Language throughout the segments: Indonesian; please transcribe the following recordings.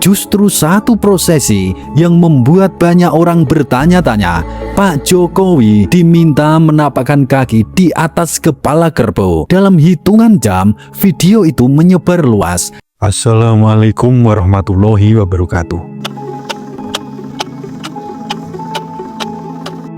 justru satu prosesi yang membuat banyak orang bertanya-tanya. Pak Jokowi diminta menapakkan kaki di atas kepala kerbau. Dalam hitungan jam, video itu menyebar luas. Assalamualaikum warahmatullahi wabarakatuh.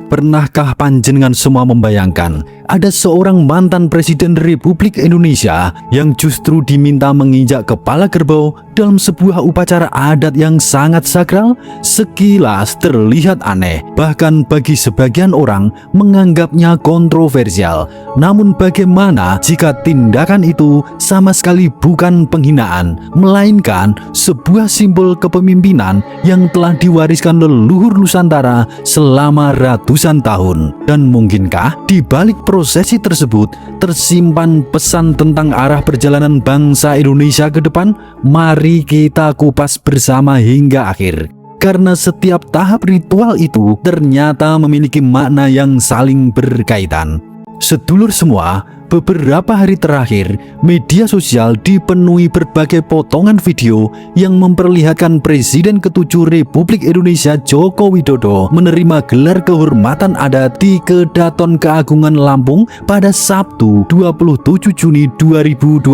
Pernahkah panjenengan semua membayangkan ada seorang mantan Presiden Republik Indonesia yang justru diminta menginjak kepala kerbau dalam sebuah upacara adat yang sangat sakral? Sekilas terlihat aneh, bahkan bagi sebagian orang menganggapnya kontroversial. Namun bagaimana jika tindakan itu sama sekali bukan penghinaan, melainkan sebuah simbol kepemimpinan yang telah diwariskan leluhur Nusantara selama ratusan tahun? Dan mungkinkah di balik prosesi tersebut tersimpan pesan tentang arah perjalanan bangsa Indonesia ke depan? Mari kita kupas bersama hingga akhir. Karena setiap tahap ritual itu ternyata memiliki makna yang saling berkaitan. Sedulur semua, beberapa hari terakhir, media sosial dipenuhi berbagai potongan video yang memperlihatkan Presiden ke-7 Republik Indonesia Joko Widodo menerima gelar kehormatan adat di Kedaton Keagungan Lampung pada Sabtu 27 Juni 2026.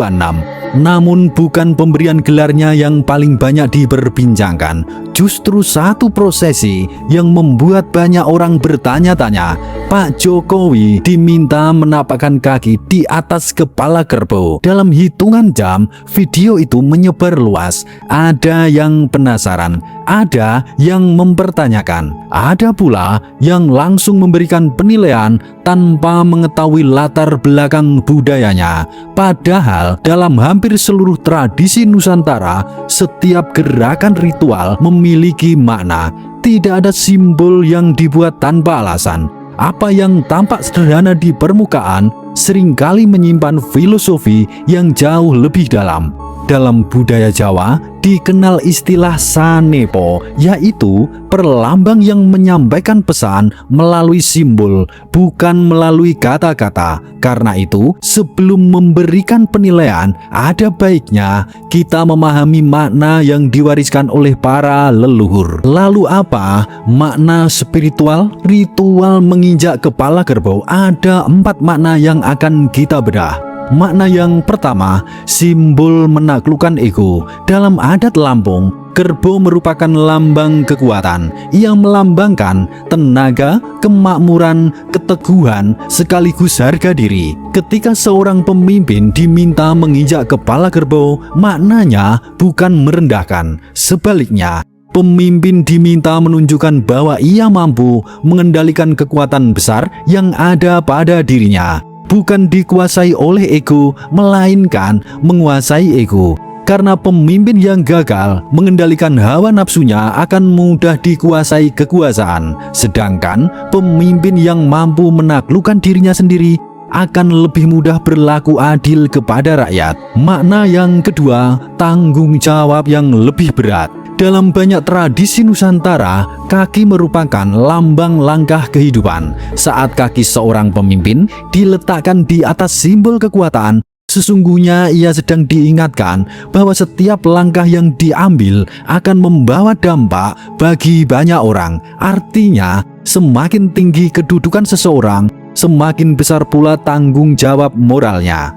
Namun bukan pemberian gelarnya yang paling banyak diperbincangkan, justru satu prosesi yang membuat banyak orang bertanya-tanya. Pak Jokowi diminta menapakkan kaki di atas kepala kerbau. Dalam hitungan jam, video itu menyebar luas. Ada yang penasaran, ada yang mempertanyakan, ada pula yang langsung memberikan penilaian tanpa mengetahui latar belakang budayanya. Padahal dalam hampir seluruh tradisi Nusantara, setiap gerakan ritual memiliki makna. Tidak ada simbol yang dibuat tanpa alasan. Apa yang tampak sederhana di permukaan seringkali menyimpan filosofi yang jauh lebih dalam. Dalam budaya Jawa dikenal istilah sanepo, yaitu perlambang yang menyampaikan pesan melalui simbol, bukan melalui kata-kata. Karena itu, sebelum memberikan penilaian, ada baiknya kita memahami makna yang diwariskan oleh para leluhur. Lalu apa makna spiritual ritual menginjak kepala kerbau? Ada 4 makna yang akan kita bedah. Makna yang pertama, simbol menaklukkan ego. Dalam adat Lampung, kerbau merupakan lambang kekuatan. Ia melambangkan tenaga, kemakmuran, keteguhan, sekaligus harga diri. Ketika seorang pemimpin diminta menginjak kepala kerbau, maknanya bukan merendahkan. Sebaliknya, pemimpin diminta menunjukkan bahwa ia mampu mengendalikan kekuatan besar yang ada pada dirinya. Bukan dikuasai oleh ego, melainkan menguasai ego. Karena pemimpin yang gagal mengendalikan hawa nafsunya akan mudah dikuasai kekuasaan. Sedangkan pemimpin yang mampu menaklukkan dirinya sendiri akan lebih mudah berlaku adil kepada rakyat. Makna yang kedua, tanggung jawab yang lebih berat. Dalam banyak tradisi Nusantara, kaki merupakan lambang langkah kehidupan. Saat kaki seorang pemimpin diletakkan di atas simbol kekuatan, sesungguhnya ia sedang diingatkan bahwa setiap langkah yang diambil akan membawa dampak bagi banyak orang. Artinya, semakin tinggi kedudukan seseorang, semakin besar pula tanggung jawab moralnya.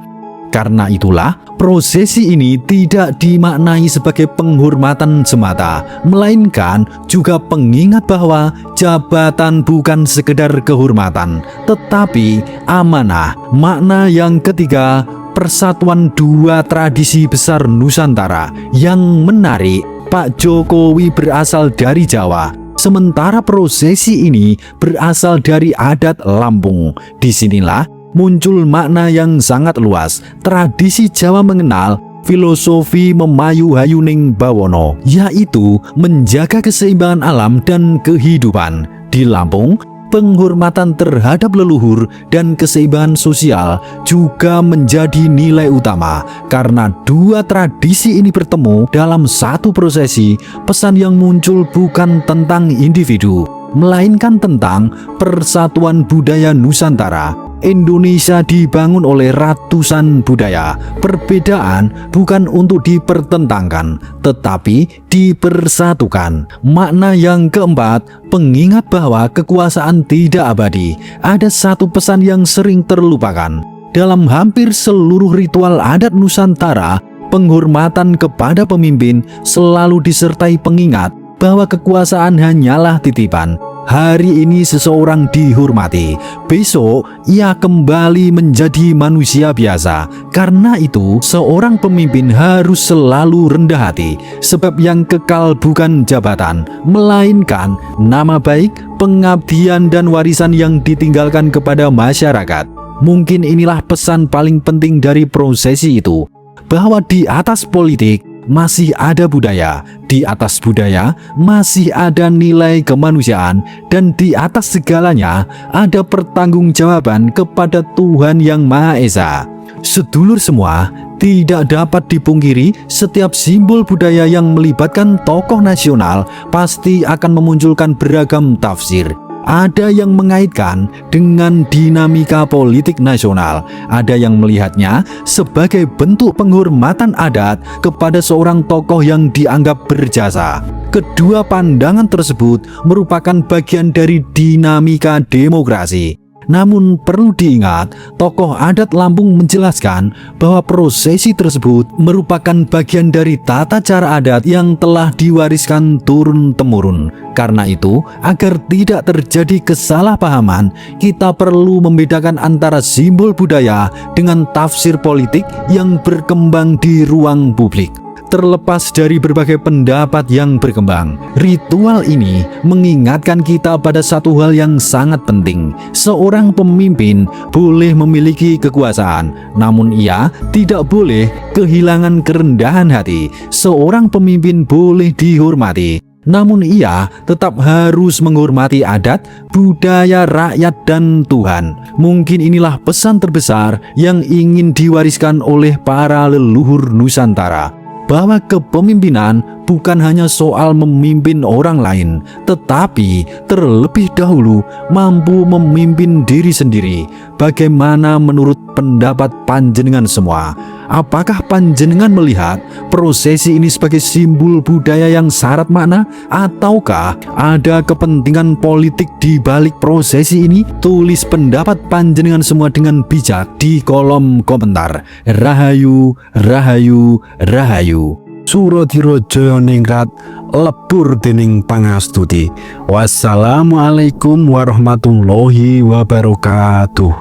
Karena itulah, prosesi ini tidak dimaknai sebagai penghormatan semata, melainkan juga pengingat bahwa jabatan bukan sekedar kehormatan, tetapi amanah. Makna yang ketiga, persatuan dua tradisi besar Nusantara. Yang menarik, Pak Jokowi berasal dari Jawa, sementara prosesi ini berasal dari adat Lampung. Disinilah muncul makna yang sangat luas. Tradisi Jawa mengenal filosofi memayu hayuning bawono, yaitu menjaga keseimbangan alam dan kehidupan. Di Lampung, penghormatan terhadap leluhur dan keseimbangan sosial juga menjadi nilai utama. Karena dua tradisi ini bertemu dalam satu prosesi, pesan yang muncul bukan tentang individu, melainkan tentang persatuan budaya Nusantara. Indonesia dibangun oleh ratusan budaya. Perbedaan bukan untuk dipertentangkan, tetapi dipersatukan. Makna yang keempat, pengingat bahwa kekuasaan tidak abadi. Ada satu pesan yang sering terlupakan. Dalam hampir seluruh ritual adat Nusantara, penghormatan kepada pemimpin selalu disertai pengingat bahwa kekuasaan hanyalah titipan. Hari ini seseorang dihormati, besok ia kembali menjadi manusia biasa. Karena itu, seorang pemimpin harus selalu rendah hati, sebab yang kekal bukan jabatan, melainkan nama baik, pengabdian, dan warisan yang ditinggalkan kepada masyarakat. Mungkin inilah pesan paling penting dari prosesi itu, bahwa di atas politik masih ada budaya, di atas budaya masih ada nilai kemanusiaan, dan di atas segalanya ada pertanggungjawaban kepada Tuhan Yang Maha Esa. Sedulur semua, tidak dapat dipungkiri setiap simbol budaya yang melibatkan tokoh nasional pasti akan memunculkan beragam tafsir. Ada yang mengaitkan dengan dinamika politik nasional, ada yang melihatnya sebagai bentuk penghormatan adat kepada seorang tokoh yang dianggap berjasa. Kedua pandangan tersebut merupakan bagian dari dinamika demokrasi. Namun perlu diingat, tokoh adat Lampung menjelaskan bahwa prosesi tersebut merupakan bagian dari tata cara adat yang telah diwariskan turun-temurun. Karena itu, agar tidak terjadi kesalahpahaman, kita perlu membedakan antara simbol budaya dengan tafsir politik yang berkembang di ruang publik. Terlepas dari berbagai pendapat yang berkembang, ritual ini mengingatkan kita pada satu hal yang sangat penting. Seorang pemimpin boleh memiliki kekuasaan, namun ia tidak boleh kehilangan kerendahan hati. Seorang pemimpin boleh dihormati, namun ia tetap harus menghormati adat, budaya, rakyat, dan Tuhan. Mungkin inilah pesan terbesar yang ingin diwariskan oleh para leluhur Nusantara, bahwa kepemimpinan bukan hanya soal memimpin orang lain, tetapi terlebih dahulu mampu memimpin diri sendiri. Bagaimana menurut pendapat panjenengan semua? Apakah panjenengan melihat prosesi ini sebagai simbol budaya yang syarat makna, ataukah ada kepentingan politik di balik prosesi ini? Tulis pendapat panjenengan semua dengan bijak di kolom komentar. Rahayu, rahayu, rahayu. Suradira Jaya Ningrat lebur dening pangastuti. Wassalamualaikum warahmatullahi wabarakatuh.